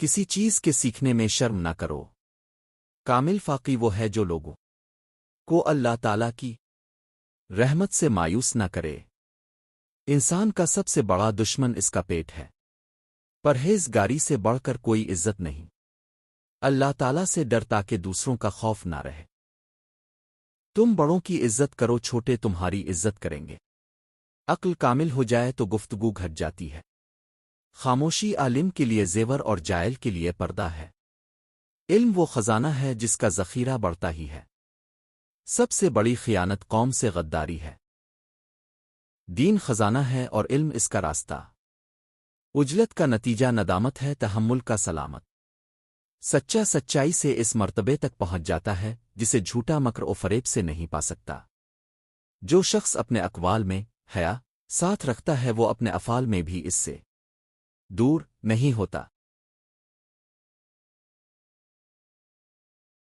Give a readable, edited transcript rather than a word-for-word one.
کسی چیز کے سیکھنے میں شرم نہ کرو۔ کامل فاقی وہ ہے جو لوگوں کو اللہ تعالیٰ کی رحمت سے مایوس نہ کرے۔ انسان کا سب سے بڑا دشمن اس کا پیٹ ہے۔ پرہیزگاری سے بڑھ کر کوئی عزت نہیں۔ اللہ تعالیٰ سے ڈر تاکہ دوسروں کا خوف نہ رہے۔ تم بڑوں کی عزت کرو، چھوٹے تمہاری عزت کریں گے۔ عقل کامل ہو جائے تو گفتگو گھٹ جاتی ہے۔ خاموشی عالم کے لیے زیور اور جاہل کے لیے پردہ ہے۔ علم وہ خزانہ ہے جس کا ذخیرہ بڑھتا ہی ہے۔ سب سے بڑی خیانت قوم سے غداری ہے۔ دین خزانہ ہے اور علم اس کا راستہ۔ اجلت کا نتیجہ ندامت ہے، تحمل کا سلامت۔ سچا سچائی سے اس مرتبے تک پہنچ جاتا ہے جسے جھوٹا مکر و فریب سے نہیں پا سکتا۔ جو شخص اپنے اقوال میں حیا ساتھ رکھتا ہے وہ اپنے افعال میں بھی اس سے دور نہیں ہوتا۔